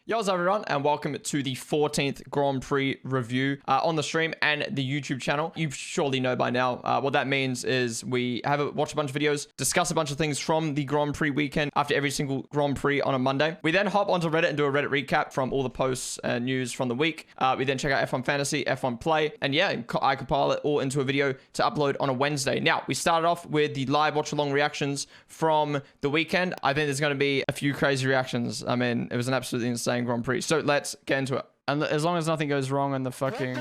Yo, what's up everyone, and welcome to the 14th Grand Prix review on the stream and the YouTube channel. You surely know by now what that means is we watch a bunch of videos, discuss a bunch of things from the Grand Prix weekend after every single Grand Prix on a Monday. We then hop onto Reddit and do a Reddit recap from all the posts and news from the week. We then check out F1 Fantasy, F1 Play, and yeah, I compile it all into a video to upload on a Wednesday. Now, we started off with the live watch-along reactions from the weekend. I think there's going to be a few crazy reactions. I mean, it was an absolutely insane Grand Prix. So let's get into it. And as long as nothing goes wrong in the fucking...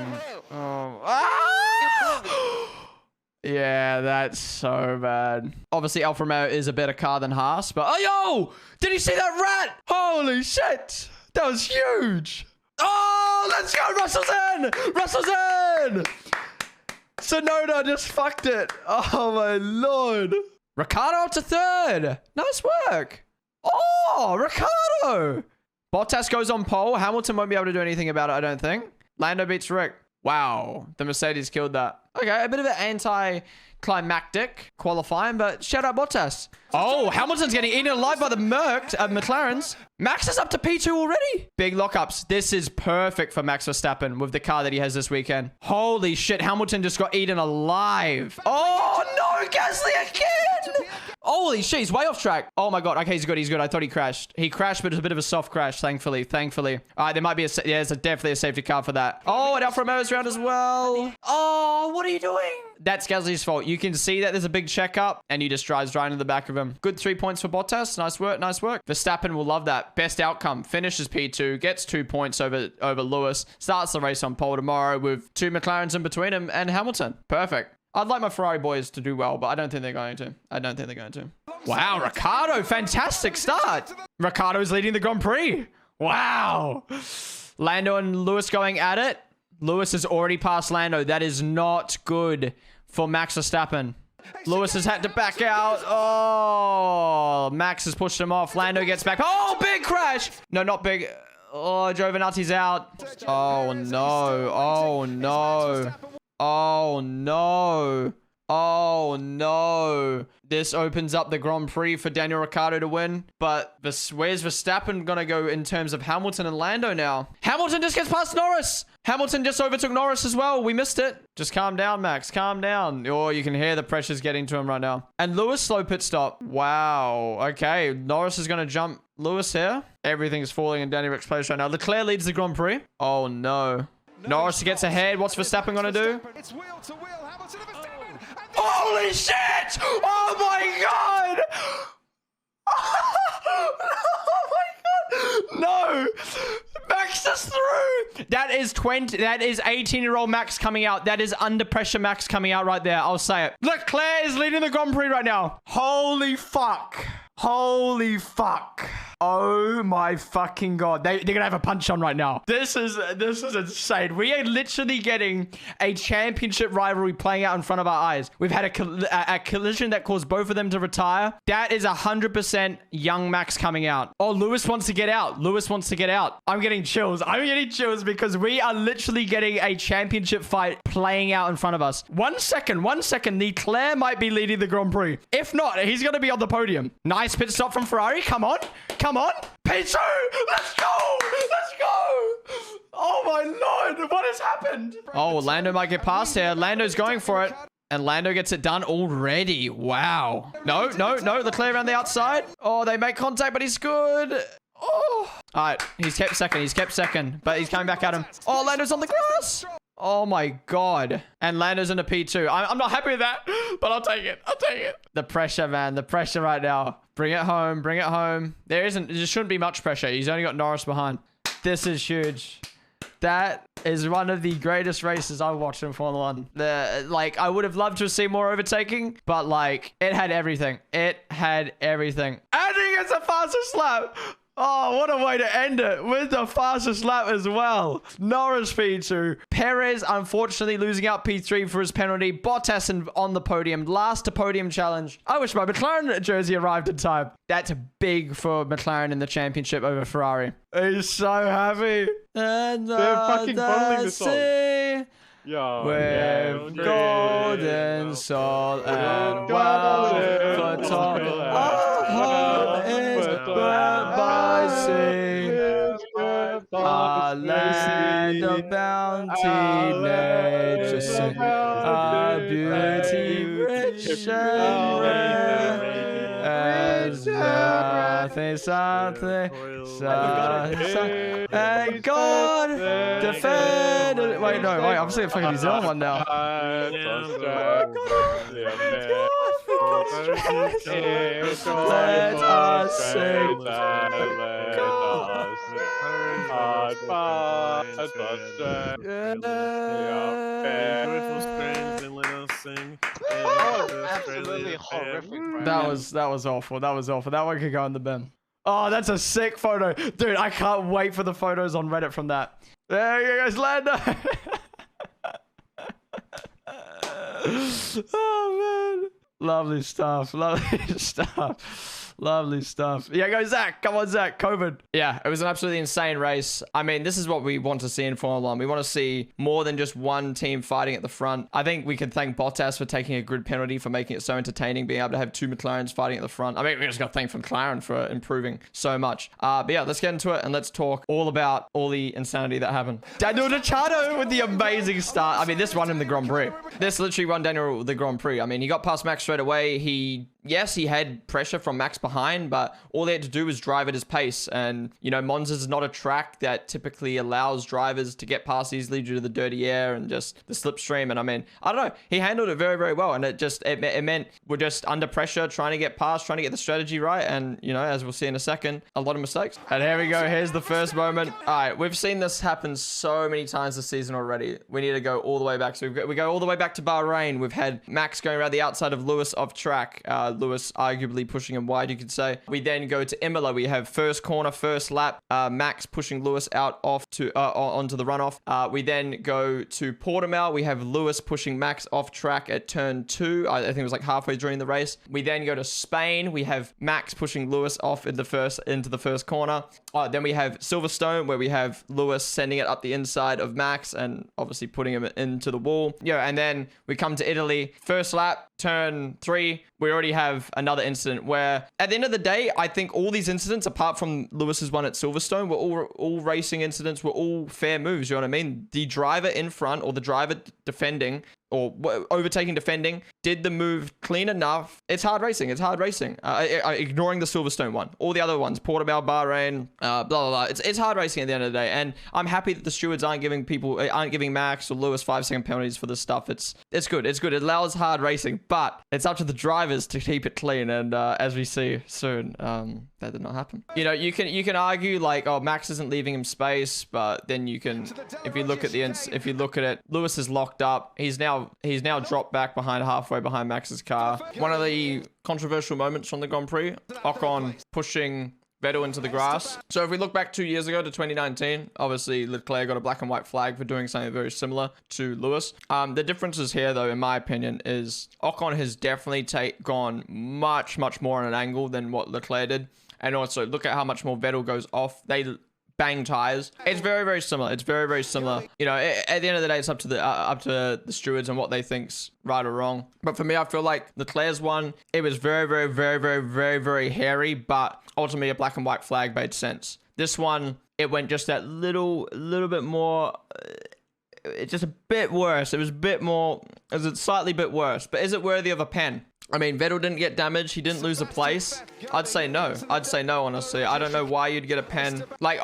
Yeah, that's so bad. Obviously, Alfa Romeo is a better car than Haas, but... Oh, yo! Did you see that rat? Holy shit! That was huge! Oh, let's go! Russell's in! Russell's in! Sonoda just fucked it. Oh, my lord. Ricciardo up to third. Nice work. Oh, Ricciardo! Bottas goes on pole. Hamilton won't be able to do anything about it, I don't think. Lando beats Rick. Wow. The Mercedes killed that. Okay, a bit of an anti-climactic qualifying, but shout out Bottas. Oh, Hamilton's getting eaten alive by the McLarens. Max is up to P2 already. Big lockups. This is perfect for Max Verstappen with the car that he has this weekend. Holy shit, Hamilton just got eaten alive. Oh, no, Gasly again. Holy shit, he's way off track. Oh my god. Okay, he's good. He's good. I thought he crashed. He crashed, but it was a bit of a soft crash, thankfully. All right, there might be there's definitely a safety car for that. Oh, and Alfa Romeo's round as well. Oh, what are you doing? That's Gasly's fault. You can see that there's a big checkup, and he just drives right into the back of him. Good 3 points for Bottas. Nice work. Nice work. Verstappen will love that. Best outcome. Finishes P2. Gets 2 points over Lewis. Starts the race on pole tomorrow with 2 McLarens in between him and Hamilton. Perfect. I'd like my Ferrari boys to do well, but I don't think they're going to. Wow, Ricciardo. Fantastic start. Ricciardo's leading the Grand Prix. Wow. Lando and Lewis going at it. Lewis has already passed Lando. That is not good for Max Verstappen. Lewis has had to back out. Oh, Max has pushed him off. Lando gets back. Oh, big crash. No, not big. Oh, Giovinazzi's out. Oh, no. Oh, no. Oh, no. Oh, no. This opens up the Grand Prix for Daniel Ricciardo to win. But where's Verstappen going to go in terms of Hamilton and Lando now? Hamilton just gets past Norris. Hamilton just overtook Norris as well. We missed it. Just calm down, Max. Calm down. Oh, you can hear the pressure's getting to him right now. And Lewis slow pit stop. Wow. Okay. Norris is going to jump Lewis here. Everything's falling in Danny Rick's place right now. Leclerc leads the Grand Prix. Oh, no. Norris gets ahead. What's Verstappen going to do? It's wheel to wheel. Hamilton and Verstappen. Holy shit! Oh my god! Oh my god! No! Max is through! That is 18-year-old Max coming out. That is under pressure Max coming out right there. I'll say it. Leclerc is leading the Grand Prix right now. Holy fuck. Holy fuck. Oh my fucking god. They're gonna have a punch on right now. This is insane. We are literally getting a championship rivalry playing out in front of our eyes. We've had a collision that caused both of them to retire. That is 100% young Max coming out. Oh, Lewis wants to get out. Lewis wants to get out. I'm getting chills. I'm getting chills because we are literally getting a championship fight playing out in front of us. 1 second. Leclerc might be leading the Grand Prix. If not, he's gonna be on the podium. Nice pit stop from Ferrari. Come on. P2! Let's go! Oh my lord, what has happened? Oh, Lando might get past here. Lando's going for it. And Lando gets it done already. Wow. No. Leclerc around the outside. Oh, they make contact, but he's good. Oh. All right, he's kept second, but he's coming back at him. Oh, Lando's on the grass. Oh my god. And Lando's in a P2. I'm not happy with that, but I'll take it. The pressure, man. The pressure right now. Bring it home. There shouldn't be much pressure. He's only got Norris behind. This is huge. That is one of the greatest races I've watched in Formula 1. I would have loved to see more overtaking, but it had everything. And he gets a fastest lap. Oh, what a way to end it with the fastest lap as well. Norris P2. Perez, unfortunately, losing out P3 for his penalty. Bottas on the podium. Last to podium challenge. I wish my McLaren jersey arrived in time. That's big for McLaren in the championship over Ferrari. He's so happy. And they're fucking bottling the song. Yeah, with golden soul and wealth for top. Our heart is burnt by sea. Our land of bounty, nature sing. Our beauty rich and rare. As something, and God defended. Wait, no, wait, I'm singing fucking New Zealand one now. Let us sing. Absolutely horrific, bro. That was awful. That was awful. That one could go in the bin. Oh, that's a sick photo. Dude, I can't wait for the photos on Reddit from that. There you go, Lando. Oh, man. Lovely stuff. Lovely stuff. Lovely stuff. Yeah, go Zach. Come on, Zach. COVID. Yeah, it was an absolutely insane race. I mean, this is what we want to see in Formula 1. We want to see more than just one team fighting at the front. I think we can thank Bottas for taking a grid penalty for making it so entertaining, being able to have two McLarens fighting at the front. I mean, we just got to thank McLaren for improving so much. But yeah, let's get into it and let's talk all about all the insanity that happened. Daniel Ricciardo with the amazing start. I mean, this won him the Grand Prix. This literally won Daniel the Grand Prix. I mean, he got past Max straight away. Yes, he had pressure from Max behind, but all they had to do was drive at his pace. And, you know, Monza's not a track that typically allows drivers to get past easily due to the dirty air and just the slipstream. And I mean, I don't know, he handled it very, very well. And it meant we're just under pressure, trying to get past, trying to get the strategy right. And, you know, as we'll see in a second, a lot of mistakes. And here we go. Here's the first moment. All right, we've seen this happen so many times this season already. We need to go all the way back. So we go all the way back to Bahrain. We've had Max going around the outside of Lewis off track. Lewis arguably pushing him wide, you could say. We then go to Imola. We have first corner, first lap. Max pushing Lewis out off to onto the runoff. We then go to Portimao. We have Lewis pushing Max off track at turn 2. I think it was like halfway during the race. We then go to Spain. We have Max pushing Lewis off into the first corner. Then we have Silverstone, where we have Lewis sending it up the inside of Max and obviously putting him into the wall. Yeah, and then we come to Italy. First lap, turn 3. We already have another incident where, at the end of the day, I think all these incidents, apart from Lewis's one at Silverstone, were all racing incidents, were all fair moves. You know what I mean? The driver in front, or the driver defending, or overtaking defending, did the move clean enough. It's hard racing. It's hard racing. Ignoring the Silverstone one. All the other ones, Portimao, Bahrain, blah, blah, blah. It's hard racing at the end of the day. And I'm happy that the stewards aren't giving Max or Lewis 5-second penalties for this stuff. It's good. It's good. It allows hard racing, but it's up to the drivers to keep it clean. And as we see soon, that did not happen. You know, you can argue like, oh, Max isn't leaving him space, but then you can, if you look at it, Lewis is locked up. He's now dropped back halfway behind Max's car. One of the controversial moments from the Grand Prix, Ocon pushing Vettel into the grass. So if we look back 2 years ago to 2019, obviously Leclerc got a black and white flag for doing something very similar to Lewis. The differences here, though, in my opinion, is Ocon has definitely gone much, much more on an angle than what Leclerc did. And also, look at how much more Vettel goes off. They bang tires. It's very, very similar. It's very, very similar. You know, at the end of the day, it's up to the stewards and what they think's right or wrong. But for me, I feel like Leclerc's one, it was very, very, very, very, very, very hairy, but ultimately a black and white flag made sense. This one, it went just that little bit more. It's just a bit worse. It was a slightly bit worse. But is it worthy of a pen? I mean, Vettel didn't get damaged. He didn't lose a place. I'd say no. Honestly. I don't know why you'd get a pen. Like,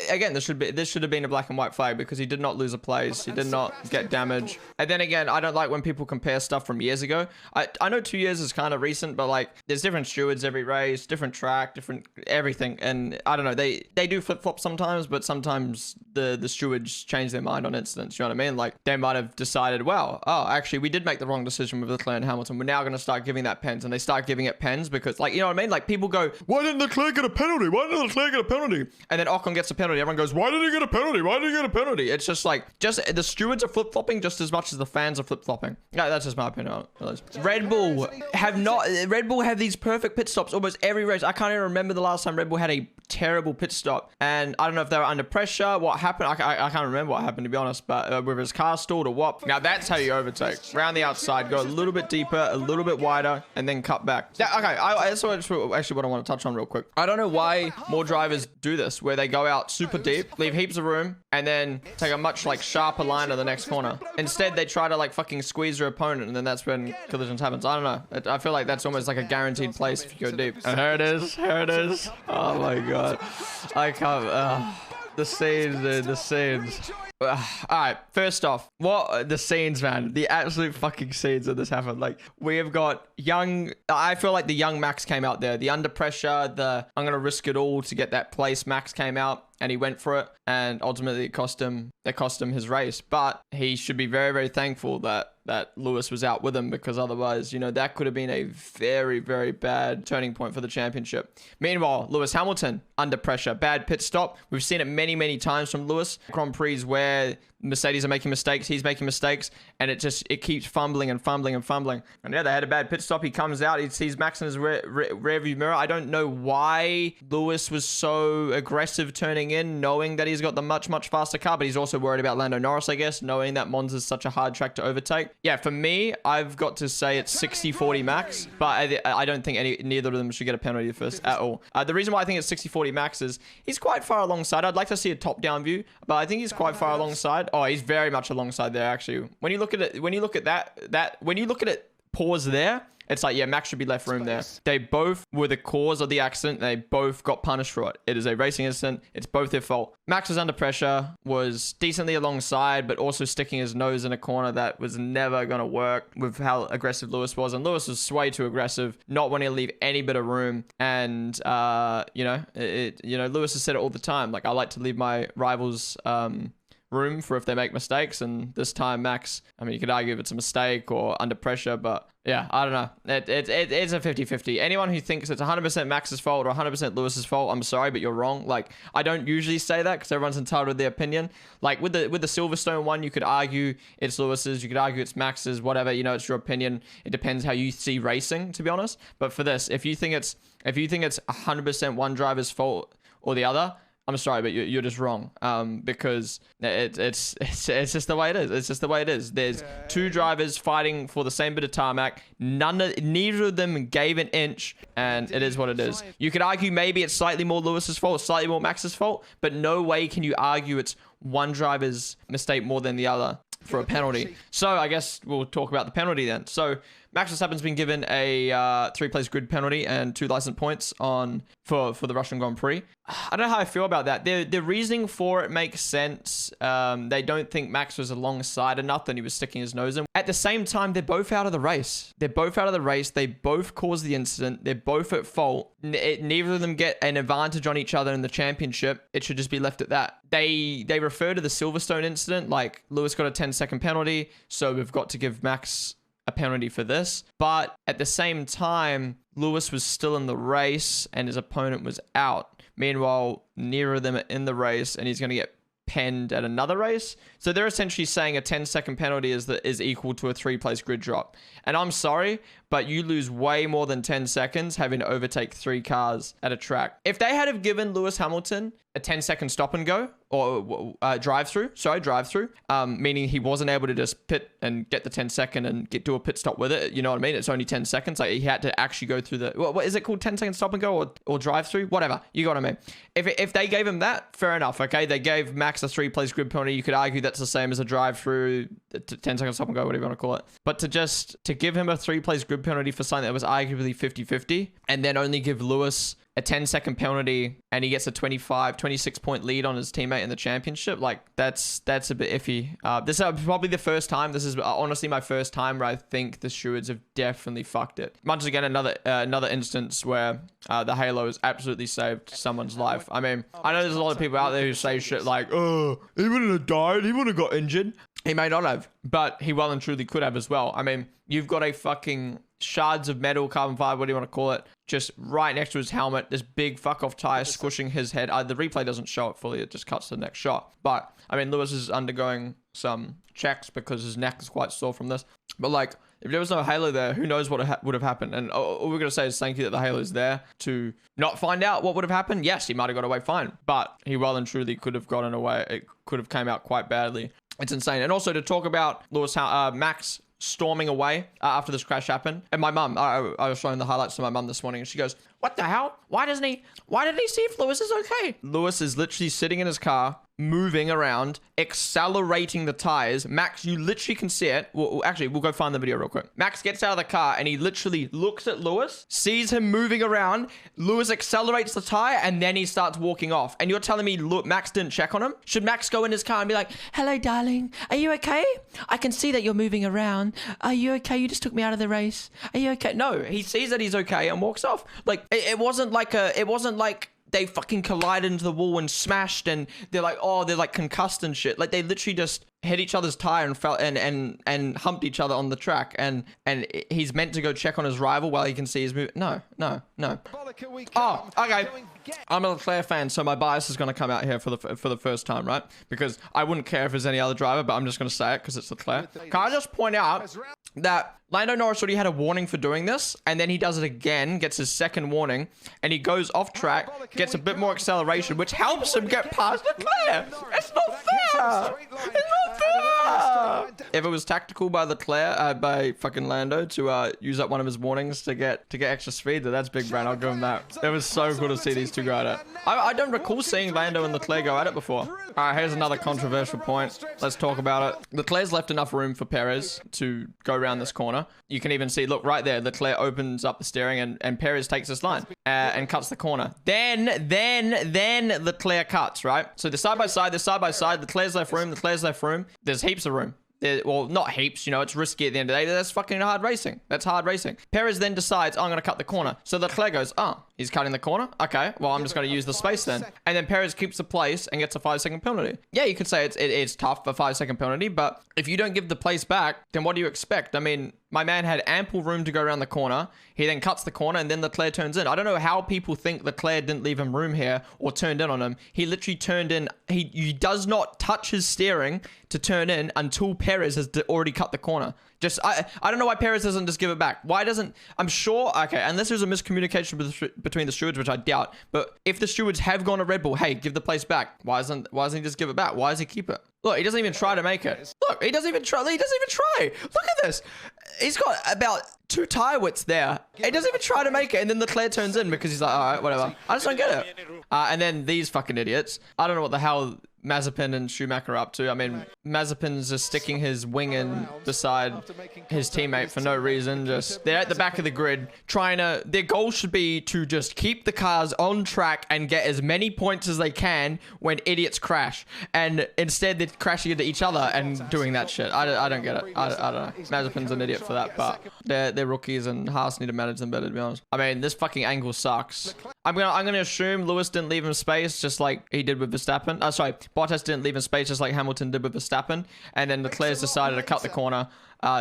again, this should have been a black and white flag because he did not lose a place. He did not get damage. And then again, I don't like when people compare stuff from years ago. I know 2 years is kind of recent, but like, there's different stewards every race, different track, different everything. And I don't know, they do flip-flop sometimes, but sometimes the stewards change their mind on incidents. You know what I mean? Like, they might have decided, well, oh, actually, we did make the wrong decision with Leclerc and Hamilton. We're now going to start giving that pens, and they start giving it pens because, like, you know what I mean? Like, people go, why didn't Leclerc get a penalty? And then Ocon gets a penalty. Everyone goes, why did he get a penalty? It's just like, the stewards are flip-flopping just as much as the fans are flip-flopping. Yeah, that's just my opinion. Red Bull have these perfect pit stops almost every race. I can't even remember the last time Red Bull had a terrible pit stop. And I don't know if they were under pressure. What happened? I can't remember what happened, to be honest. But whether his car stalled or what. Now, that's how you overtake. Round the outside, go a little bit deeper, a little bit wider, and then cut back. That's actually what I want to touch on real quick. I don't know why more drivers do this, where they go out super deep, leave heaps of room, and then take a much like sharper line to the next corner. Instead, they try to like fucking squeeze their opponent, and then that's when collisions happens. I don't know. I feel like that's almost like a guaranteed place if you go deep. And here it is. Here it is. Oh my god. I can't. The scenes, dude. The scenes. All right, first off, what the scenes, man, the absolute fucking scenes of this happened. Like, we have got I feel like the young Max came out there, the under pressure, I'm gonna risk it all to get that place. Max came out and he went for it, and ultimately it cost him his race. But he should be very, very thankful that Lewis was out with him, because otherwise, you know, that could have been a very, very bad turning point for the championship. Meanwhile, Lewis Hamilton under pressure, bad pit stop. We've seen it many, many times from Lewis. Grand Prix where Mercedes are making mistakes, he's making mistakes, and it keeps fumbling and fumbling and fumbling. And yeah, they had a bad pit stop. He comes out, he sees Max in his rear view mirror. I don't know why Lewis was so aggressive turning in, knowing that he's got the much, much faster car, but he's also worried about Lando Norris, I guess, knowing that Monza's such a hard track to overtake. Yeah, for me, I've got to say it's 60-40 Max, but I don't think neither of them should get a penalty first at all. The reason why I think it's 60-40 Max is he's quite far alongside. I'd like to see a top-down view, but I think he's quite far alongside. Oh, he's very much alongside there, actually. When you look at it, when you look at it, pause there, it's like, yeah, Max should be left room there. They both were the cause of the accident. They both got punished for it. It is a racing incident. It's both their fault. Max was under pressure, was decently alongside, but also sticking his nose in a corner that was never going to work with how aggressive Lewis was. And Lewis was way too aggressive, not wanting to leave any bit of room. And, Lewis has said it all the time. Like, I like to leave my rivals, room for if they make mistakes, and this time Max, I mean, you could argue if it's a mistake or under pressure, but yeah, I don't know. It's a 50-50. Anyone who thinks it's 100% Max's fault or 100% Lewis's fault, I'm sorry, but you're wrong. Like, I don't usually say that because everyone's entitled to their opinion. Like with the Silverstone one, you could argue it's Lewis's, you could argue it's Max's, whatever, you know, it's your opinion. It depends how you see racing, to be honest. But for this, if you think it's 100% one driver's fault or the other, I'm sorry, but you're just wrong. Because it's just the way it is. It's just the way it is. There's two drivers fighting for the same bit of tarmac. Neither of them gave an inch, and it is what it is. You could argue maybe it's slightly more Lewis's fault, slightly more Max's fault, but no way can you argue it's one driver's mistake more than the other for a penalty. So I guess we'll talk about the penalty then. So Max Verstappen's been given a 3-place grid penalty and 2 license points for the Russian Grand Prix. I don't know how I feel about that. The reasoning for it makes sense. They don't think Max was alongside enough and he was sticking his nose in. At the same time, they're both out of the race. They both caused the incident. They're both at fault. Neither of them get an advantage on each other in the championship. It should just be left at that. They refer to the Silverstone incident like Lewis got a 10-second penalty, so we've got to give Max a penalty for this. But at the same time, Lewis was still in the race and his opponent was out. Meanwhile, neither of them are in the race and he's going to get penned at another race. So they're essentially saying a 10-second penalty is equal to a 3-place grid drop. And I'm sorry, but you lose way more than 10 seconds having to overtake 3 cars at a track. If they had have given Lewis Hamilton a 10-second stop and go, or drive-through, meaning he wasn't able to just pit and get the 10-second and do a pit stop with it, you know what I mean? It's only 10 seconds. Like, he had to actually go through what is it called? 10-second stop and go or drive-through? Whatever. You got what I mean? If they gave him that, fair enough, okay? They gave Max a 3-place grid penalty. You could argue that's the same as a drive-through, 10-second stop and go, whatever you want to call it. But to give him a 3-place grid penalty for something that was arguably 50-50, and then only give Lewis a 10-second penalty and he gets a 26-point lead on his teammate in the championship, like that's a bit iffy. This is probably the first time. This is honestly my first time where I think the stewards have definitely fucked it. Once again, another instance where the Halo has absolutely saved someone's life. I mean, I know there's a lot of people out there who say shit like, oh, he wouldn't have died, he would have got injured. He may not have, but he well and truly could have as well. I mean, you've got a fucking shards of metal, carbon fiber, what do you want to call it, just right next to his helmet, this big fuck off tire squishing his head. The replay doesn't show it fully, it just cuts to the next shot. But I mean, Lewis is undergoing some checks because his neck is quite sore from this. But like, If there was no halo there, who knows what would have happened? And all we're going to say is thank you that the halo's there to not find out what would have happened. Yes, he might have got away fine, but he well and truly could have gotten away. It could have came out quite badly. It's insane. And also to talk about Max storming away after this crash happened. And my mum, I was showing the highlights to my mum this morning, and she goes, what the hell? Why didn't he see if Lewis is okay? Lewis is literally sitting in his car, moving around, accelerating the tires. Max, you literally can see it. Well, actually, we'll go find the video real quick. Max gets out of the car and he literally looks at Lewis, sees him moving around. Lewis accelerates the tire and then he starts walking off. And you're telling me, look, Max didn't check on him? Should Max go in his car and be like, hello, darling. Are you okay? I can see that you're moving around. Are you okay? You just took me out of the race. Are you okay? No, he sees that he's okay and walks off. Like, it wasn't like they fucking collided into the wall and smashed and they're like concussed and shit. Like they literally just hit each other's tire and fell and humped each other on the track, and he's meant to go check on his rival while he can see his move. No. Oh, okay. I'm a Leclerc fan, so my bias is going to come out here for the first time, right? Because I wouldn't care if there's any other driver, but I'm just going to say it because it's Leclerc. Can I just point out that Lando Norris already had a warning for doing this, and then he does it again, gets his second warning, and he goes off track, gets a bit more acceleration, which helps him get past Leclerc. It's not fair. It's not fair. If it was tactical by Leclerc, by fucking Lando to use up one of his warnings to get extra speed, then that's big brand. I'll give him that. It was so cool to see these two go at it. I don't recall seeing Lando and Leclerc go at it before. All right, here's another controversial point. Let's talk about it. Leclerc's left enough room for Perez to go around this corner. You can even see, look right there, Leclerc opens up the steering and Perez takes this line and cuts the corner. Then Leclerc cuts, right? So they're side by side, Leclerc's left room. There's heaps of room. Well, not heaps, you know, it's risky at the end of the day. That's fucking hard racing. That's hard racing. Perez then decides, I'm going to cut the corner. So Leclerc goes, oh, he's cutting the corner? Okay, well, I'm just going to use the space then. And then Perez keeps the place and gets a 5-second penalty. Yeah, you could say it's tough, a 5-second penalty, but if you don't give the place back, then what do you expect? I mean, my man had ample room to go around the corner. He then cuts the corner and then Leclerc turns in. I don't know how people think Leclerc didn't leave him room here or turned in on him. He literally turned in. He does not touch his steering to turn in until Perez has already cut the corner. I don't know why Perez doesn't just give it back. Why doesn't... I'm sure... Okay, unless there's a miscommunication between the stewards, which I doubt. But if the stewards have gone to Red Bull, hey, give the place back. Why doesn't he just give it back? Why does he keep it? Look, he doesn't even try to make it. Look, he doesn't even try. Look at this. He's got about 2 tire widths there. He doesn't even try to make it. And then Leclerc turns in because he's like, all right, whatever. I just don't get it. And then these fucking idiots. I don't know what the hell Mazepin and Schumacher are up to. I mean, Mazepin's just sticking his wing in beside his teammate for no reason. Just, they're at the back of the grid trying to... Their goal should be to just keep the cars on track and get as many points as they can when idiots crash. And instead, they're crashing into each other and doing that shit. I don't get it. I don't know. Mazepin's an idiot for that, but they're rookies and Haas need to manage them better, to be honest. I mean, this fucking angle sucks. I'm gonna assume Lewis didn't leave him space just like he did with Verstappen. Bottas didn't leave him space just like Hamilton did with Verstappen. And then Leclerc decided to cut the corner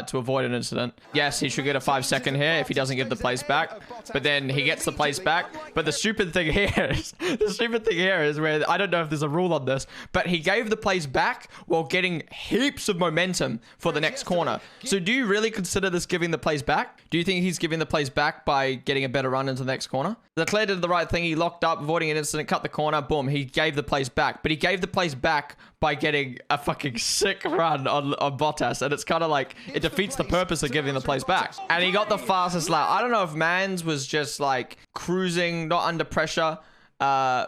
to avoid an incident. Yes, he should get a 5-second here if he doesn't give the place back. But then he gets the place back. But the stupid thing here is where I don't know if there's a rule on this, but he gave the place back while getting heaps of momentum for the next corner. So do you really consider this giving the place back? Do you think he's giving the place back by getting a better run into the next corner? Leclerc did the right thing. He locked up, avoiding an incident, cut the corner, boom. He gave the place back. But he gave the place back by getting a fucking sick run on Bottas. And it's kind of like, it defeats the purpose of giving the place back. And he got the fastest lap. I don't know if Mans was just like cruising, not under pressure. And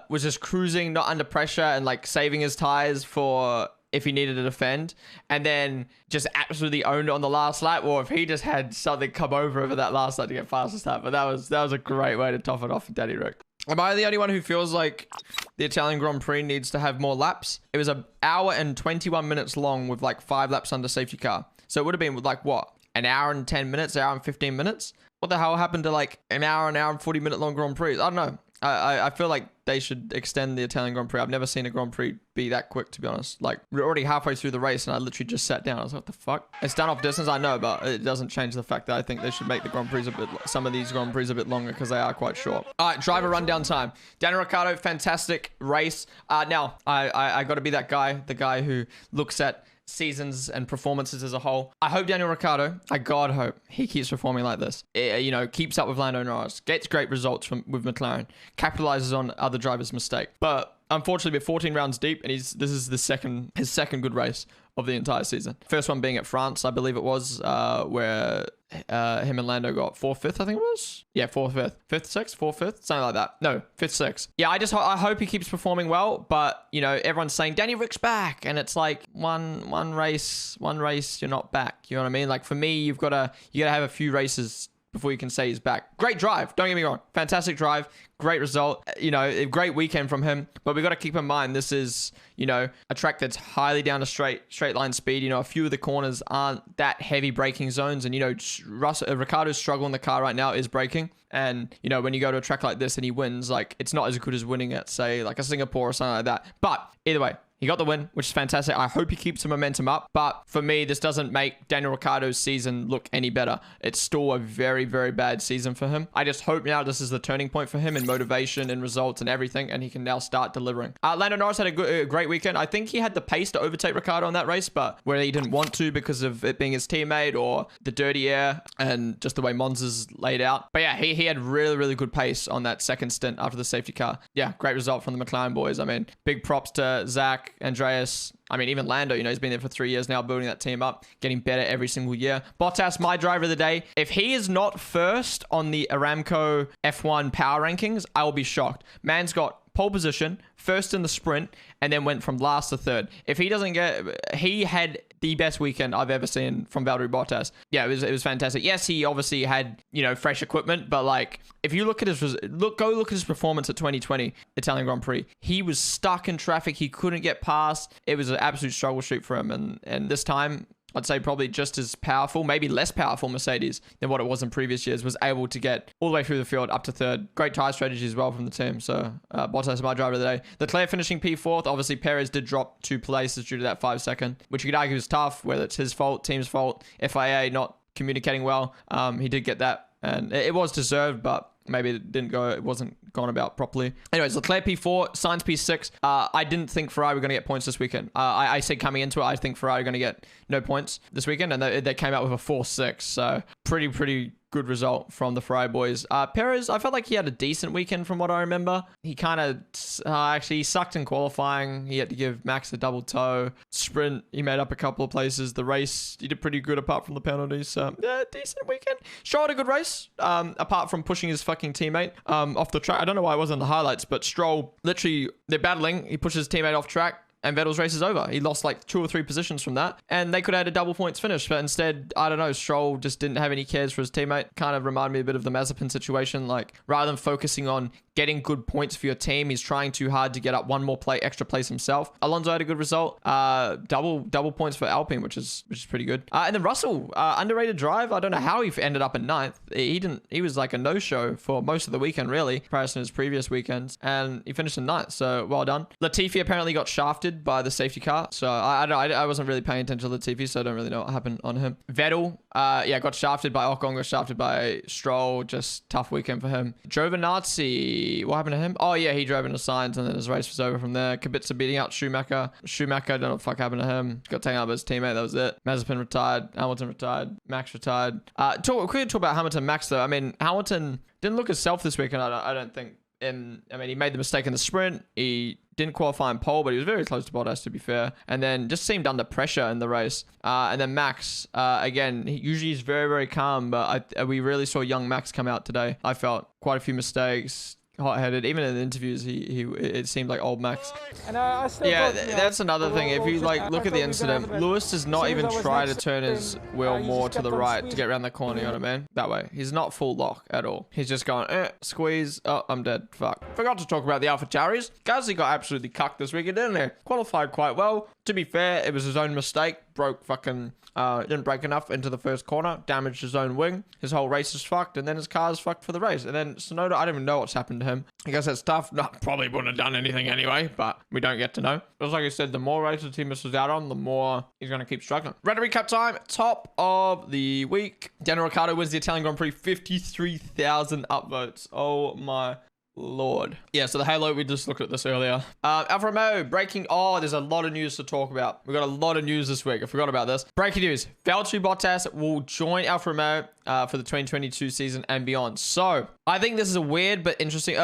like saving his tires for if he needed to defend, and then just absolutely owned it on the last lap, or if he just had something come over that last lap to get fastest lap. But that was a great way to top it off with Daddy Rick. Am I the only one who feels like the Italian Grand Prix needs to have more laps? It was an hour and 21 minutes long with like 5 laps under safety car. So it would have been like what? An hour and 10 minutes, an hour and 15 minutes? What the hell happened to like an hour and 40 minute long Grand Prix? I don't know. I feel like they should extend the Italian Grand Prix. I've never seen a Grand Prix be that quick, to be honest. Like, we're already halfway through the race, and I literally just sat down. I was like, what the fuck? It's done off distance, I know, but it doesn't change the fact that I think they should make the Grand Prix some of these Grand Prix a bit longer, because they are quite short. All right, driver rundown time. Daniel Ricciardo, fantastic race. Now, I got to be that guy, the guy who looks at seasons and performances as a whole. I hope Daniel Ricciardo, I God hope he keeps performing like this. You know, keeps up with Lando Norris, gets great results with McLaren, capitalizes on other drivers' mistake. But unfortunately, we're 14 rounds deep, and this is his second good race of the entire season. First one being at France, I believe it was, where him and Lando got 4th, 5th, I think it was. Yeah, 4th, 5th. 5th, 6th, 4th, 5th, something like that. No, 5th, 6th. Yeah, I hope he keeps performing well, but, you know, everyone's saying, Danny Rick's back, and it's like, one race, you're not back. You know what I mean? Like, for me, you gotta have a few races before you can say he's back. Great drive, don't get me wrong. Fantastic drive, great result. You know, a great weekend from him. But we got to keep in mind, this is, you know, a track that's highly down to straight line speed. You know, a few of the corners aren't that heavy braking zones. And, you know, Ricciardo's struggle in the car right now is braking. And, you know, when you go to a track like this and he wins, like, it's not as good as winning at, say, like a Singapore or something like that. But either way, he got the win, which is fantastic. I hope he keeps the momentum up. But for me, this doesn't make Daniel Ricciardo's season look any better. It's still a very, very bad season for him. I just hope now this is the turning point for him in motivation and results and everything, and he can now start delivering. Lando Norris had a great weekend. I think he had the pace to overtake Ricciardo on that race, but where he didn't want to because of it being his teammate or the dirty air and just the way Monza's laid out. But yeah, he had really, really good pace on that second stint after the safety car. Yeah, great result from the McLaren boys. I mean, big props to Zach, Andreas, I mean, even Lando, you know, he's been there for 3 years now, building that team up, getting better every single year. Bottas, my driver of the day. If he is not first on the Aramco F1 power rankings, I will be shocked. Man's got pole position, first in the sprint, and then went from last to third. If he doesn't he had the best weekend I've ever seen from Valtteri Bottas. Yeah, it was fantastic. Yes, he obviously had, you know, fresh equipment, but like, if you look at go look at his performance at 2020 Italian Grand Prix, he was stuck in traffic. He couldn't get past. It was an absolute struggle shoot for him. And this time, I'd say probably just as powerful, maybe less powerful Mercedes than what it was in previous years, was able to get all the way through the field up to third. Great tyre strategy as well from the team. So Bottas, my driver of the day. Leclerc finishing P4th. Obviously, Perez did drop 2 places due to that 5 second, which you could argue is tough, whether it's his fault, team's fault, FIA not communicating well. He did get that, and it was deserved, but maybe it wasn't gone about properly. Anyways, Leclerc P4, Sainz P6. I didn't think Ferrari were going to get points this weekend. I said coming into it, I think Ferrari are going to get no points this weekend, and they came out with a 4-6. So pretty good result from the Ferrari boys. Perez, I felt like he had a decent weekend from what I remember. He kind of actually sucked in qualifying. He had to give Max a double toe. Sprint, he made up a couple of places. The race, he did pretty good apart from the penalties. So decent weekend. Stroll had a good race, apart from pushing his fucking teammate off the track. I don't know why it wasn't in the highlights, but Stroll, literally, they're battling. He pushes his teammate off track, and Vettel's race is over. He lost like 2 or 3 positions from that, and they could have had a double points finish, but instead, I don't know, Stroll just didn't have any cares for his teammate. Kind of reminded me a bit of the Mazepin situation. Like, rather than focusing on getting good points for your team, he's trying too hard to get up one more extra place himself. Alonso had a good result. Double points for Alpine, which is pretty good. And then Russell, underrated drive. I don't know how he ended up in 9th. He was like a no-show for most of the weekend, really, in comparison to his previous weekends, and he finished in 9th, so well done. Latifi apparently got shafted by the safety car, so I wasn't really paying attention to Latifi, so I don't really know what happened on him. Vettel, got shafted by Ocon, got shafted by Stroll. Just tough weekend for him. Giovinazzi, what happened to him? Oh yeah, he drove into Sainz, and then his race was over from there. Kubica beating out Schumacher. I don't know what the fuck happened to him. Got taken out by his teammate, that was it. Mazepin retired, Hamilton retired, Max retired. Quickly talk about Hamilton Max though. I mean, Hamilton didn't look himself this weekend, I don't think. He made the mistake in the sprint. He didn't qualify in pole, but he was very close to Bottas, to be fair. And then just seemed under pressure in the race. And then Max, again, he usually is very, very calm, but we really saw young Max come out today. I felt quite a few mistakes. Hot-headed. Even in the interviews, it seemed like old Max. And that's another thing. If you look at the incident, Lewis does not even try to turn his wheel more to the right to get around the corner. You know what I mean? That way, he's not full lock at all. He's just going squeeze. Oh, I'm dead. Fuck. Forgot to talk about the AlphaTauris. Gasly got absolutely cucked this weekend, didn't he? Qualified quite well. To be fair, it was his own mistake. Didn't brake enough into the first corner, damaged his own wing. His whole race is fucked, and then his car's fucked for the race. And then Tsunoda, I don't even know what's happened to him. I guess that's tough. No, probably wouldn't have done anything anyway, but we don't get to know. Just like I said, the more races he misses out on, the more he's going to keep struggling. Red recap time, top of the week. Daniel Ricciardo wins the Italian Grand Prix, 53,000 upvotes. Oh my Lord. Yeah, so the Halo, we just looked at this earlier. Alfa Romeo breaking. Oh, there's a lot of news to talk about. We got a lot of news this week. I forgot about this. Breaking news. Valtteri Bottas will join Alfa Romeo for the 2022 season and beyond. So I think this is a weird but interesting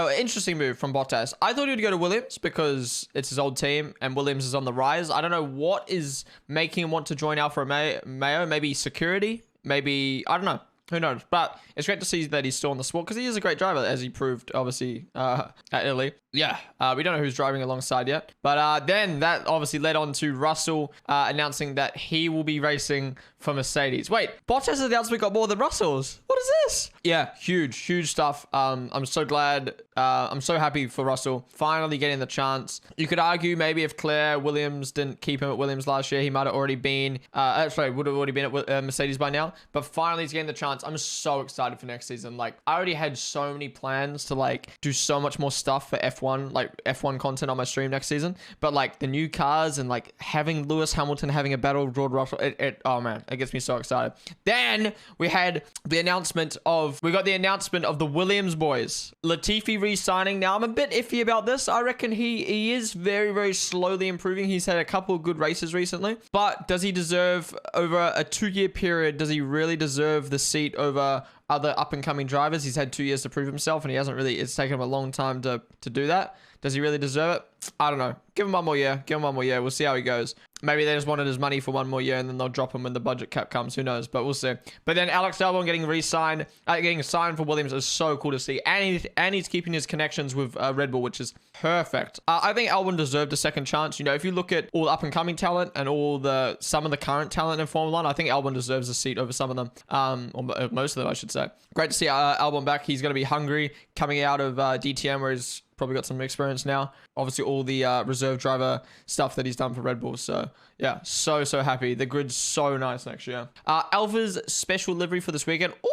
move from Bottas. I thought he would go to Williams because it's his old team and Williams is on the rise. I don't know what is making him want to join Alfa Romeo. Maybe security. Maybe, I don't know. Who knows? But it's great to see that he's still on the sport because he is a great driver, as he proved, obviously, at Italy. Yeah, we don't know who's driving alongside yet. But then that obviously led on to Russell announcing that he will be racing for Mercedes. Wait, Bottas' announcement got more than Russell's. What is this? Yeah, huge stuff. I'm so glad. I'm so happy for Russell finally getting the chance. You could argue maybe if Claire Williams didn't keep him at Williams last year, he might have already been, would have already been at Mercedes by now. But finally he's getting the chance. I'm so excited for next season. Like, I already had so many plans to like do so much more stuff for F1, like F1 content on my stream next season. But like the new cars and like having Lewis Hamilton having a battle with George Russell, oh man, it gets me so excited. Then we got the announcement of the Williams boys. Latifi re-signing. Now I'm a bit iffy about this. I reckon he is very slowly improving. He's had a couple of good races recently, but does he deserve, over a 2-year period, does he really deserve the seat over other up-and-coming drivers? He's had 2 years to prove himself, and he hasn't really. It's taken him a long time to do that. Does he really deserve it? I don't know. Give him one more year. We'll see how he goes. Maybe they just wanted his money for one more year, and then they'll drop him when the budget cap comes. Who knows? But we'll see. But then Alex Albon getting signed for Williams is so cool to see, and he's keeping his connections with Red Bull, which is perfect. I think Albon deserved a second chance. You know, if you look at all up-and-coming talent and some of the current talent in Formula 1, I think Albon deserves a seat over some of them, or most of them, I should say. Great to see Albon back. He's going to be hungry coming out of DTM, where he's probably got some experience now. Obviously, all the reserve driver stuff that he's done for Red Bull. So, yeah, so happy. The grid's so nice next year. Alpha's special livery for this weekend. Ooh!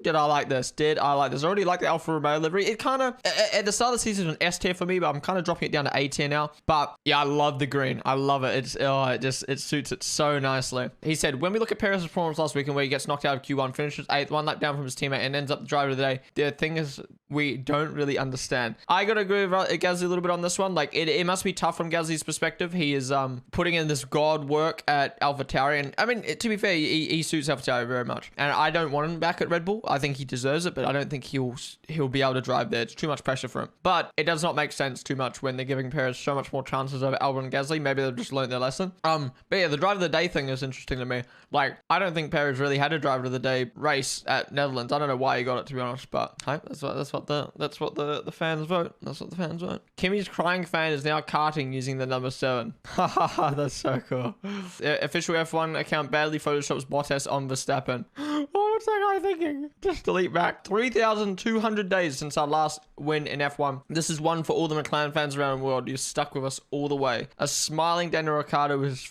Did I like this? I already like the Alfa Romeo livery. It kind of, at the start of the season, it was an S tier for me, but I'm kind of dropping it down to A tier now. But yeah, I love the green. I love it. It suits it so nicely. He said, when we look at Perez's performance last weekend where he gets knocked out of Q1, finishes 8th, 1 lap down from his teammate, and ends up the driver of the day, the thing is, we don't really understand. I got to agree with Gasly a little bit on this one. Like, it must be tough from Gasly's perspective. He is putting in this god work at AlphaTauri. And I mean, to be fair, he suits AlphaTauri very much. And I don't want him back at Red Bull. I think he deserves it, but I don't think he'll be able to drive there. It's too much pressure for him. But it does not make sense too much when they're giving Perez so much more chances over Albon and Gasly. Maybe they've just learned their lesson. But yeah, the driver of the day thing is interesting to me. Like, I don't think Perez really had a driver of the day race at Netherlands. I don't know why he got it, to be honest, but hey, that's what the fans vote. That's what the fans vote. Kimmy's crying fan is now karting using the number 7. Haha, that's so cool. Official F1 account badly photoshops Bottas on Verstappen. What's that guy thinking? Just delete back. 3,200 days since our last win in F1. This is one for all the McLaren fans around the world. You stuck with us all the way. A smiling Daniel Ricciardo with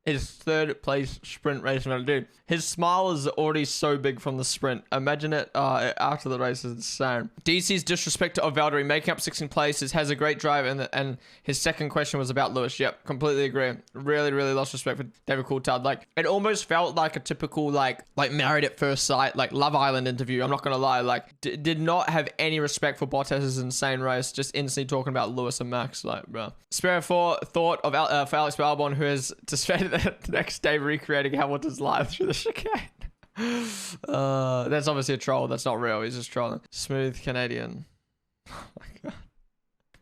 his third place sprint race. Dude, his smile is already so big from the sprint. Imagine it after the race is insane. DC's disrespect of Valtteri making up 16th places, has a great drive, and his second question was about Lewis. Yep, completely agree. Really lost respect for David Coulthard. Like, it almost felt like a typical like Married at First Sight, like Love Island interview. I'm not gonna lie, like did not have any respect for Bottas's insane race. Just instantly talking about Lewis and Max, like, bro. Spare thought of for Alex Albon, who has decided the next day recreating Hamilton's life through the chicane. That's obviously a troll. That's not real. He's just trolling. Smooth Canadian. Oh my god.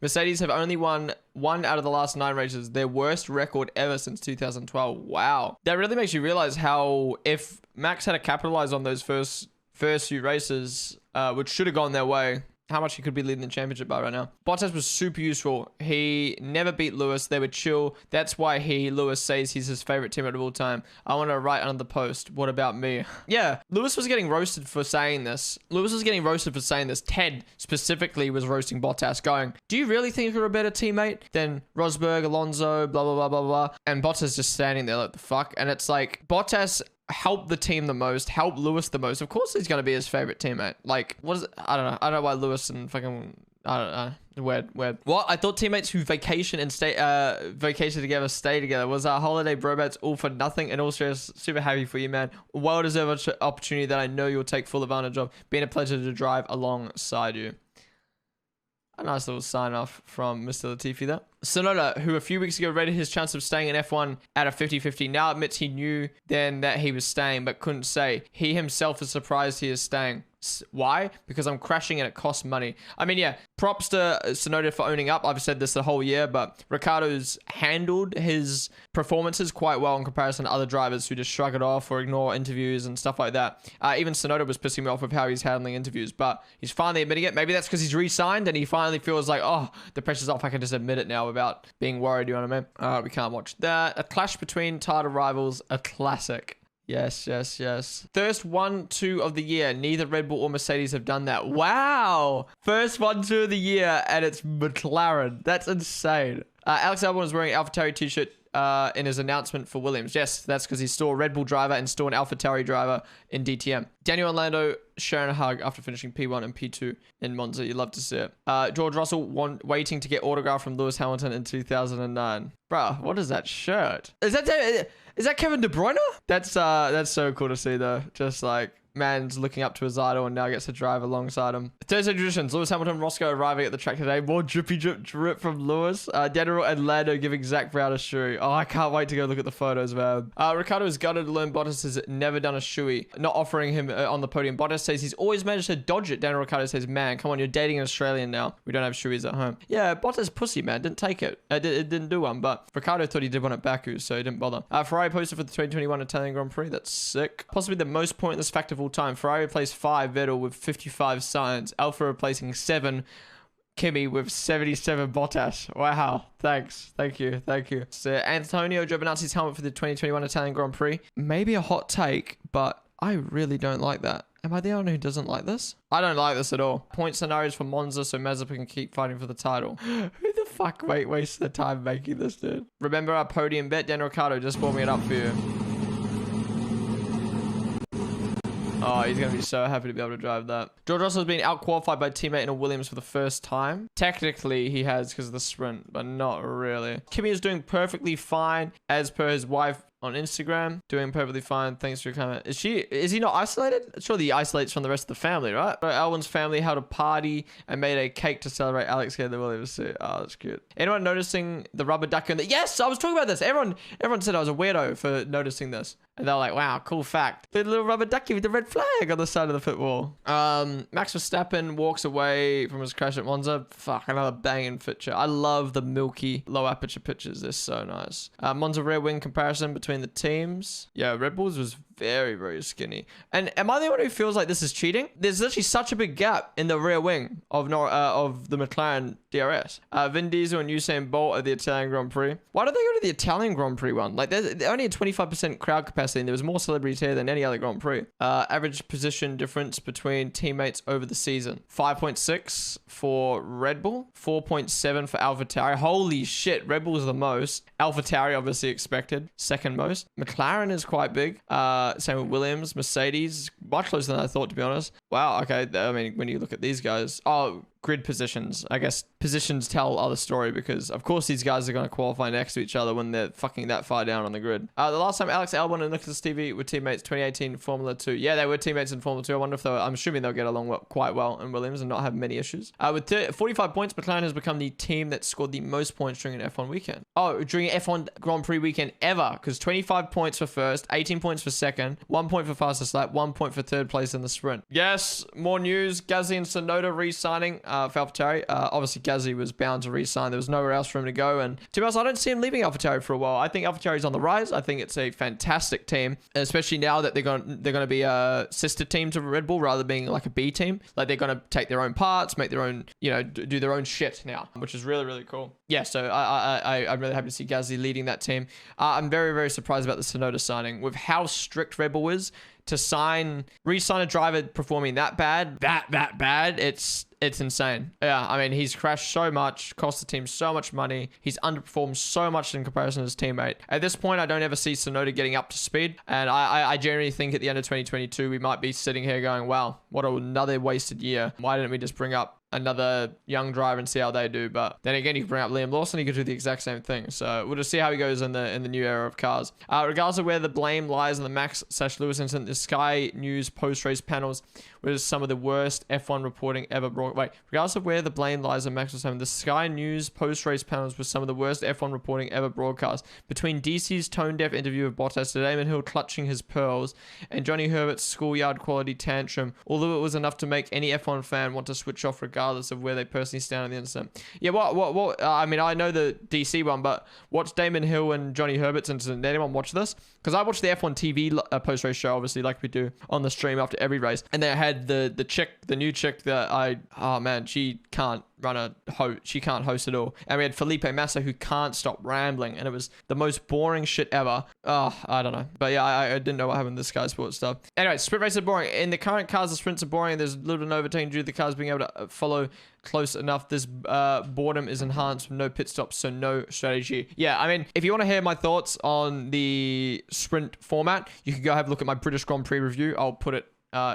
Mercedes have only won 1 out of the last 9 races, their worst record ever since 2012. Wow. That really makes you realize how, if Max had to capitalize on those first few races, which should have gone their way, how much he could be leading the championship by right now. Bottas was super useful. He never beat Lewis. They were chill. That's why Lewis says he's his favorite teammate of all time. I want to write under the post, what about me? Yeah, Lewis was getting roasted for saying this. Ted specifically was roasting Bottas, going, do you really think you're a better teammate than Rosberg, Alonso, blah, blah, blah, blah, blah. And Bottas just standing there like, the fuck? And it's like, Bottas help the team the most, help Lewis the most. Of course he's going to be his favorite teammate. Like, what is it? I don't know why Lewis and fucking, I don't know. Weird. What? I thought teammates who vacation together stay together. Was our holiday bromance all for nothing? And also, super happy for you, man. Well-deserved opportunity that I know you'll take full advantage of. Been a pleasure to drive alongside you. A nice little sign off from Mr. Latifi there. Tsunoda, who a few weeks ago rated his chance of staying in F1 at a 50-50, now admits he knew then that he was staying but couldn't say. He himself is surprised he is staying. Why? Because I'm crashing and it costs money. I mean, yeah, props to Tsunoda for owning up. I've said this the whole year, but Ricciardo's handled his performances quite well in comparison to other drivers who just shrug it off or ignore interviews and stuff like that. Even Tsunoda was pissing me off with how he's handling interviews, but he's finally admitting it. Maybe that's because he's re-signed and he finally feels like, oh, the pressure's off. I can just admit it now without being worried, you know what I mean? We can't watch that. A clash between title rivals, a classic. Yes. First 1-2 of the year. Neither Red Bull or Mercedes have done that. Wow. First 1-2 of the year, and it's McLaren. That's insane. Alex Albon was wearing an AlphaTauri t-shirt in his announcement for Williams. Yes, that's because he saw a Red Bull driver and saw an AlphaTauri driver in DTM. Daniel Orlando sharing a hug after finishing P1 and P2 in Monza. You love to see it. George Russell waiting to get autograph from Lewis Hamilton in 2009. Bruh, what is that shirt? Is that Kevin De Bruyne? That's so cool to see though. Just like, man's looking up to his idol and now gets to drive alongside him. Thursday traditions. Lewis Hamilton, Roscoe arriving at the track today. More drippy drip from Lewis. Daniel and Lando giving Zach Brown a shoey. Oh, I can't wait to go look at the photos, man. Ricciardo is gutted to learn Bottas has never done a shoey, not offering him on the podium. Bottas says he's always managed to dodge it. Daniel Ricciardo says, man, come on, you're dating an Australian now. We don't have shoeys at home. Yeah, Bottas pussy, man. Didn't take it. It didn't do one, but Ricciardo thought he did one at Baku, so he didn't bother. Ferrari posted for the 2021 Italian Grand Prix. That's sick. Possibly the most pointless fact of all time. Ferrari replaced 5, Vettel with 55 signs. Alfa replacing 7, Kimi with 77 Bottas. Wow. Thanks. Thank you. So Antonio Giovinazzi's helmet for the 2021 Italian Grand Prix. Maybe a hot take, but I really don't like that. Am I the only who doesn't like this? I don't like this at all. Point scenarios for Monza so Mazepin can keep fighting for the title. Who the fuck wasted the time making this, dude? Remember our podium bet? Daniel Ricciardo just warming it up for you. Oh, he's going to be so happy to be able to drive that. George Russell has been out-qualified by teammate in a Williams for the first time. Technically, he has because of the sprint, but not really. Kimi is doing perfectly fine as per his wife on Instagram. Doing perfectly fine. Thanks for your comment. Is he not isolated? Surely he isolates from the rest of the family, right? Alwyn's family held a party and made a cake to celebrate Alex getting the Williams suit. Oh, that's cute. Anyone noticing the rubber ducky on the... Yes, I was talking about this. Everyone said I was a weirdo for noticing this. And they're like, wow, cool fact. The little rubber ducky with the red flag on the side of the football. Max Verstappen walks away from his crash at Monza. Fuck, another banging picture. I love the milky low aperture pictures. They're so nice. Monza rear wing comparison between the teams. Yeah, Red Bulls was very, very skinny. And am I the one who feels like this is cheating? There's literally such a big gap in the rear wing of the McLaren DRS. Vin Diesel and Usain Bolt at the Italian Grand Prix. Why don't they go to the Italian Grand Prix one? Like, there's only a 25% crowd capacity and there was more celebrities here than any other Grand Prix. Average position difference between teammates over the season. 5.6 for Red Bull. 4.7 for AlphaTauri. Holy shit, Red Bull is the most. AlphaTauri obviously expected. Second most. McLaren is quite big. Same with Williams, Mercedes, much closer than I thought, to be honest. Wow, okay. I mean, when you look at these guys, grid positions. I guess positions tell other story because, of course, these guys are going to qualify next to each other when they're fucking that far down on the grid. The last time Alex Albon and Nicholas Stevie were teammates, 2018 Formula 2. Yeah, they were teammates in Formula 2. I wonder if I'm assuming they'll get along quite well in Williams and not have many issues. With 45 points, McLaren has become the team that scored the most points during an F1 weekend. Oh, during an F1 Grand Prix weekend ever, because 25 points for first, 18 points for second, 1 point for fastest lap, 1 point for third place in the sprint. Yes, more news. Gasly and Tsunoda re-signing for AlphaTauri. Obviously, Gasly was bound to re-sign. There was nowhere else for him to go. And to be honest, I don't see him leaving AlphaTauri for a while. I think AlphaTauri's on the rise. I think it's a fantastic team, especially now that they're going to be a sister team to Red Bull rather than being like a B team. Like, they're going to take their own parts, make their own, do their own shit now, which is really, really cool. Yeah, so I'm really happy to see Gasly leading that team. I'm very, very surprised about the Tsunoda signing. With how strict Red Bull is to re-sign a driver performing that bad, it's insane. Yeah, I mean, he's crashed so much, cost the team so much money. He's underperformed so much in comparison to his teammate. At this point, I don't ever see Tsunoda getting up to speed. And I generally think at the end of 2022, we might be sitting here going, wow, what another wasted year. Why didn't we just bring up another young driver and see how they do? But then again, you can bring up Liam Lawson, he could do the exact same thing. So we'll just see how he goes in the new era of cars. Regardless of where the blame lies in the Max/Lewis incident, the Sky News post-race panels was some of the worst F1 reporting ever brought. Wait, regardless of where the blame lies on Max Verstappen, the Sky News post-race panels was some of the worst F1 reporting ever broadcast. Between DC's tone-deaf interview of Bottas to Damon Hill clutching his pearls and Johnny Herbert's schoolyard quality tantrum, all of it was enough to make any F1 fan want to switch off regardless of where they personally stand on the incident. Yeah, what? I mean, I know the DC one, but watch Damon Hill and Johnny Herbert's incident. Did anyone watch this? Because I watched the F1 TV post-race show, obviously, like we do on the stream after every race. And they had the new chick that oh man, she can't she can't host at all. And we had Felipe Massa, who can't stop rambling, and it was the most boring shit ever. Oh, I don't know. But yeah, I didn't know what happened to this Sky Sports stuff. Anyway, sprint races are boring. In the current cars, the sprints are boring. There's little to no overtaking due to the cars being able to follow close enough. This boredom is enhanced with no pit stops, so no strategy. Yeah, I mean, if you want to hear my thoughts on the sprint format, you can go have a look at my British Grand Prix review. I'll put it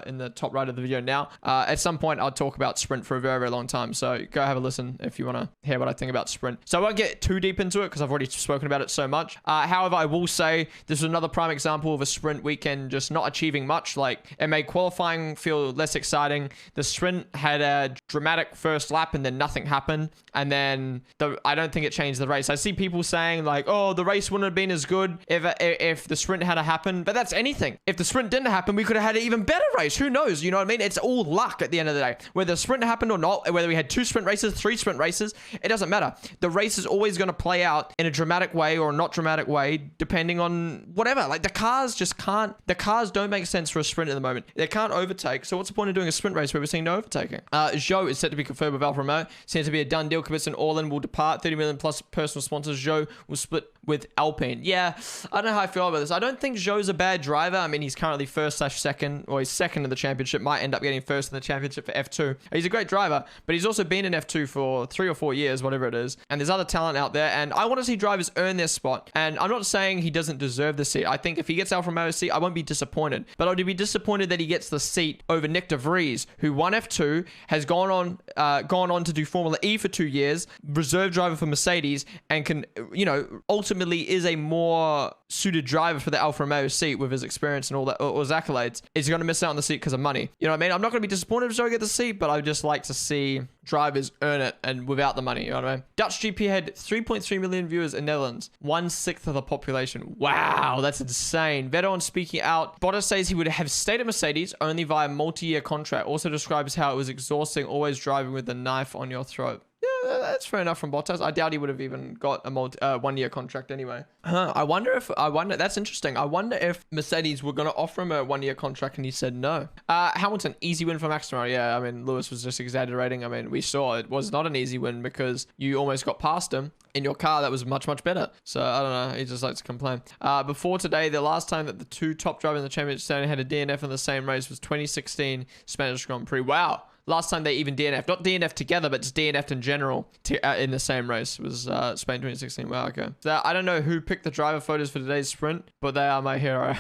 in the top right of the video now. At some point, I'll talk about sprint for a very, very long time. So go have a listen if you want to hear what I think about sprint. So I won't get too deep into it because I've already spoken about it so much. However, I will say this is another prime example of a sprint weekend just not achieving much. Like, it made qualifying feel less exciting. The sprint had a dramatic first lap and then nothing happened. And then I don't think it changed the race. I see people saying like, oh, the race wouldn't have been as good if the sprint had happened. But that's anything. If the sprint didn't happen, we could have had an even better race. Who knows? You know what I mean? It's all luck at the end of the day. Whether the sprint happened or not, whether we had 2 sprint races, 3 sprint races, it doesn't matter. The race is always going to play out in a dramatic way or a not dramatic way, depending on whatever. Like, the cars just can't, the cars don't make sense for a sprint at the moment. They can't overtake. So what's the point of doing a sprint race where we're seeing no overtaking? Zhou is set to be confirmed with Alfa Romeo. Seems to be a done deal. Kubica and Orlan will depart. 30 million plus personal sponsors. Zhou will split with Alpine. Yeah, I don't know how I feel about this. I don't think Zhou's a bad driver. I mean, he's currently first/second, or he's second in the championship, might end up getting first in the championship for F2. He's a great driver, but he's also been in F2 for 3 or 4 years, whatever it is. And there's other talent out there, and I want to see drivers earn their spot. And I'm not saying he doesn't deserve the seat. I think if he gets Alfa Romeo's seat, I won't be disappointed. But I'd be disappointed that he gets the seat over Nick de Vries, who won F2, has gone on to do Formula E for 2 years, reserve driver for Mercedes, and can, you know, ultimately is a more suited driver for the Alfa Romeo seat with his experience and all that, or his accolades. Is he going to miss out on the seat because of money? You know what I mean? I'm not going to be disappointed if Zhou gets the seat, but I would just like to see drivers earn it and without the money. You know what I mean? Dutch GP had 3.3 million viewers in Netherlands, 1/6 of the population. Wow, that's insane. Vettel on speaking out. Bottas says he would have stayed at Mercedes only via multi-year contract. Also describes how it was exhausting always driving with a knife on your throat. Yeah, that's fair enough from Bottas. I doubt he would have even got a 1-year contract anyway. I wonder, that's interesting. I wonder if Mercedes were going to offer him a 1-year contract and he said no. Hamilton, easy win for Max tomorrow. Yeah, I mean, Lewis was just exaggerating. I mean, we saw it was not an easy win because you almost got past him in your car that was much, much better. So, I don't know. He just likes to complain. Before today, the last time that the 2 top drivers in the championship standing had a DNF in the same race was 2016 Spanish Grand Prix. Wow. Last time they even DNF'd, not DNF'd together, but just DNF'd in general in the same race was Spain 2016. Wow, okay. So I don't know who picked the driver photos for today's sprint, but they are my hero.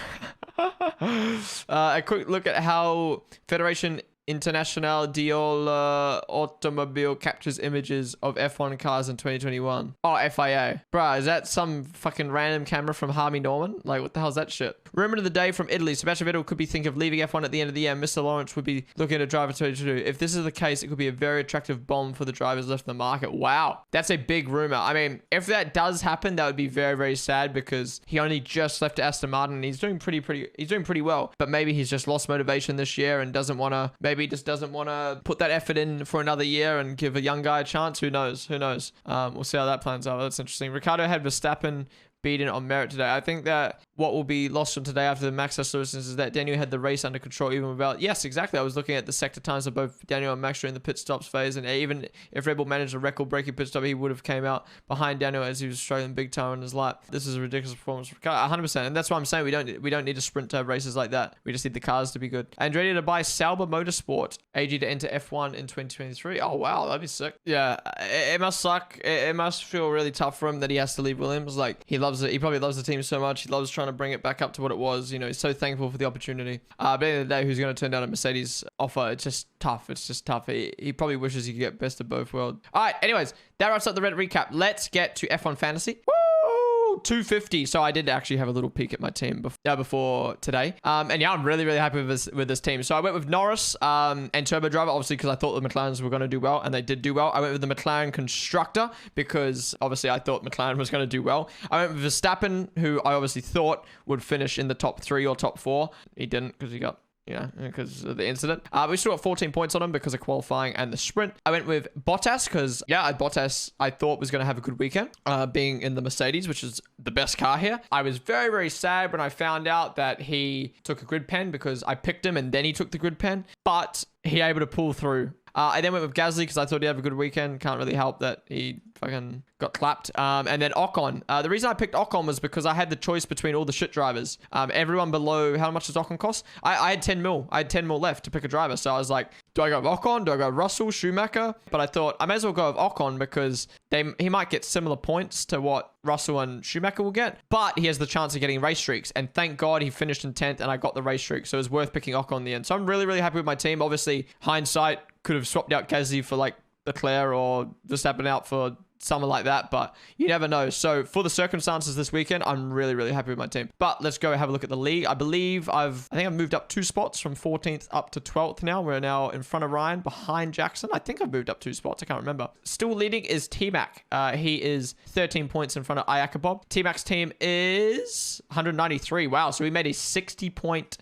A quick look at how Federation International Diol Automobile captures images of F1 cars in 2021. Oh, FIA. Bruh, is that some fucking random camera from Harvey Norman? Like, what the hell's that shit? Rumor of the day from Italy. Sebastian Vettel could be thinking of leaving F1 at the end of the year. Mr. Lawrence would be looking at a driver 2022. If this is the case, it could be a very attractive bomb for the drivers left in the market. Wow. That's a big rumor. I mean, if that does happen, that would be very, very sad because he only just left Aston Martin and he's doing pretty well. But maybe he's just lost motivation this year and doesn't want to, maybe he just doesn't want to put that effort in for another year and give a young guy a chance. Who knows? Who knows? We'll see how that plans out. That's interesting. Ricardo had Verstappen beaten on merit today. I think that what will be lost from today after the Max Verstappen is that Daniel had the race under control even without... Yes, exactly. I was looking at the sector times of both Daniel and Max during the pit stops phase, and even if Red Bull managed a record-breaking pit stop, he would have came out behind Daniel as he was struggling big time on his lap. This is a ridiculous performance for Ricardo, 100%, and that's why I'm saying we don't need a sprint to have races like that. We just need the cars to be good. Andretti to buy Sauber Motorsport, AG to enter F1 in 2023. Oh wow, that'd be sick. Yeah, it must suck. It must feel really tough for him that he has to leave Williams. Like, he loves it. He probably loves the team so much. He loves trying to bring it back up to what it was. You know, he's so thankful for the opportunity. But at the end of the day, who's going to turn down a Mercedes offer? It's just tough. It's just tough. He probably wishes he could get best of both worlds. All right, anyways, that wraps up the Reddit recap. Let's get to F1 Fantasy. Woo! scored 250. So I did actually have a little peek at my team before today. And yeah, I'm really, really happy with this team. So I went with Norris and Turbo Driver, obviously, because I thought the McLarens were going to do well, and they did do well. I went with the McLaren Constructor because obviously I thought McLaren was going to do well. I went with Verstappen, who I obviously thought would finish in the top 3 or top 4. He didn't because he got... because of the incident. We still got 14 points on him because of qualifying and the sprint. I went with Bottas because, Bottas I thought was going to have a good weekend, being in the Mercedes, which is the best car here. I was very, very sad when I found out that he took a grid pen because I picked him and then he took the grid pen, but he able to pull through. I then went with Gasly because I thought he'd have a good weekend. Can't really help that he fucking got clapped. And then Ocon. The reason I picked Ocon was because I had the choice between all the shit drivers. Everyone below, how much does Ocon cost? I had 10 mil. I had 10 mil left to pick a driver. So I was like, do I go with Ocon? Do I go with Russell, Schumacher? But I thought I may as well go with Ocon because he might get similar points to what Russell and Schumacher will get, but he has the chance of getting race streaks. And thank God he finished in 10th and I got the race streak. So it was worth picking Ocon in the end. So I'm really, really happy with my team. Obviously, hindsight, could have swapped out Gasly for like Leclerc or Verstappen out for someone like that, but you never know. So for the circumstances this weekend, I'm really, really happy with my team. But let's go have a look at the league. I believe I think I've moved up 2 spots from 14th up to 12th now. We're now in front of Ryan, behind Jackson. I think I've moved up 2 spots. I can't remember. Still leading is T-Mac. He is 13 points in front of Ayakabob. T-Mac's team is 193. Wow. So we made a 60-point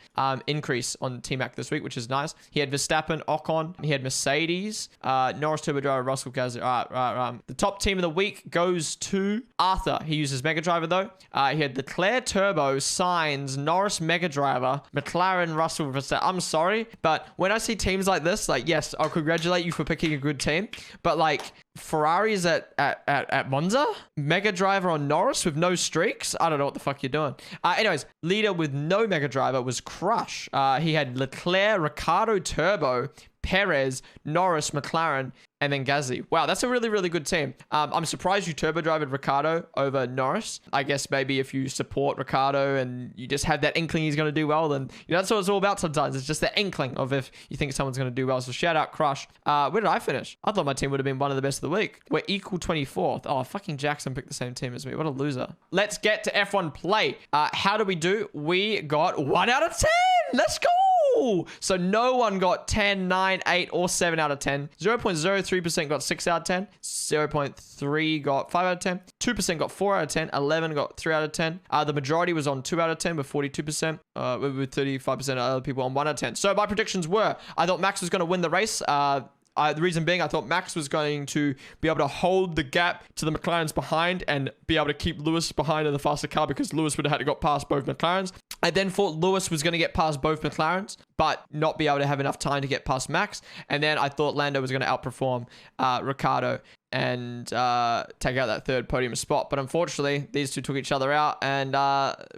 increase on T-Mac this week, which is nice. He had Verstappen, Ocon. He had Mercedes, Norris, Turbo Driver, Russell, Gasly. The top team of the week goes to Arthur. He uses Mega Driver though. He had Leclerc Turbo, Sainz, Norris Mega Driver, McLaren, Russell, Verstappen. I'm sorry, but when I see teams like this, like, yes, I'll congratulate you for picking a good team, but like Ferraris at Monza, Mega Driver on Norris with no streaks. I don't know what the fuck you're doing. Anyways, leader with no Mega Driver was Crush. He had Leclerc, Ricardo Turbo, Perez, Norris, McLaren, and then Gasly. Wow, that's a really, really good team. I'm surprised you turbo drive Ricardo over Norris. I guess maybe if you support Ricardo and you just have that inkling he's going to do well, then that's what it's all about sometimes. It's just the inkling of if you think someone's going to do well. So shout out Crush. Where did I finish? I thought my team would have been one of the best of the week. We're equal 24th. Oh, fucking Jackson picked the same team as me. What a loser. Let's get to F1 play. How do we do? We got 1 out of 10. Let's go. So no one got 10, 9, 8, or 7 out of 10. 0.03% got 6 out of 10. 0.3 got 5 out of 10. 2% got 4 out of 10. 11 got 3 out of 10. The majority was on 2 out of 10 with 42%. With 35% of other people on 1 out of 10. So my predictions were, I thought Max was going to win the race. The reason being, I thought Max was going to be able to hold the gap to the McLarens behind and be able to keep Lewis behind in the faster car because Lewis would have had to got past both McLarens. I then thought Lewis was going to get past both McLarens, but not be able to have enough time to get past Max. And then I thought Lando was going to outperform Ricardo and take out that third podium spot. But unfortunately, these two took each other out, and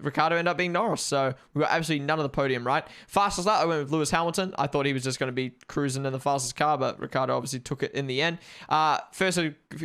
Ricardo ended up being Norris. So we got absolutely none of the podium right. Fastest lap, I went with Lewis Hamilton. I thought he was just going to be cruising in the fastest car, but Ricardo obviously took it in the end. First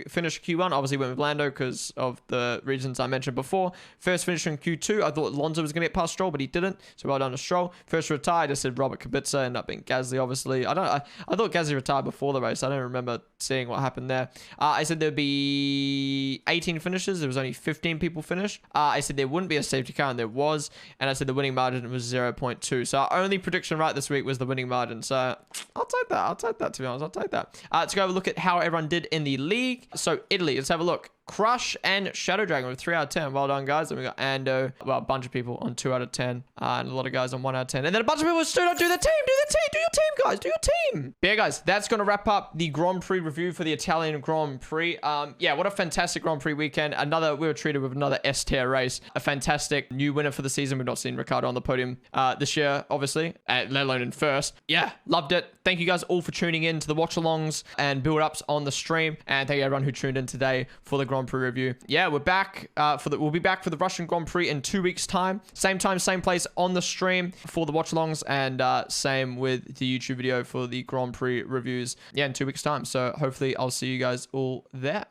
finish Q1, obviously went with Lando because of the reasons I mentioned before. First finish in Q2, I thought Alonso was going to get past Stroll, but he didn't. So well done to Stroll. First retired, I said Robert Kubica, ended up being Gasly, obviously. I thought Gasly retired before the race. I don't remember seeing what happened there. I said there'd be 18 finishes. There was only 15 people finished. I said there wouldn't be a safety car, and there was. And I said the winning margin was 0.2. So our only prediction right this week was the winning margin. So I'll take that. I'll take that, to be honest. I'll take that. Let's go have a look at how everyone did in the league. So Italy, let's have a look. Crush and Shadow Dragon with 3 out of 10. Well done, guys. And we got Ando. Well, a bunch of people on 2 out of 10. And a lot of guys on 1 out of 10. And then a bunch of people still don't do the team. Do the team. Do your team, guys. Do your team. But yeah, guys, that's going to wrap up the Grand Prix review for the Italian Grand Prix. Yeah, what a fantastic Grand Prix weekend. We were treated with another S-tier race. A fantastic new winner for the season. We've not seen Ricciardo on the podium this year, obviously, let alone in first. Yeah, loved it. Thank you guys all for tuning in to the watch-alongs and build-ups on the stream. And thank you everyone who tuned in today for the Grand Prix review. Yeah, we're back we'll be back for the Russian Grand Prix in 2 weeks' time. Same time, same place on the stream for the watch-alongs, and same with the YouTube video for the Grand Prix reviews. Yeah, in 2 weeks' time. So hopefully I'll see you guys all there.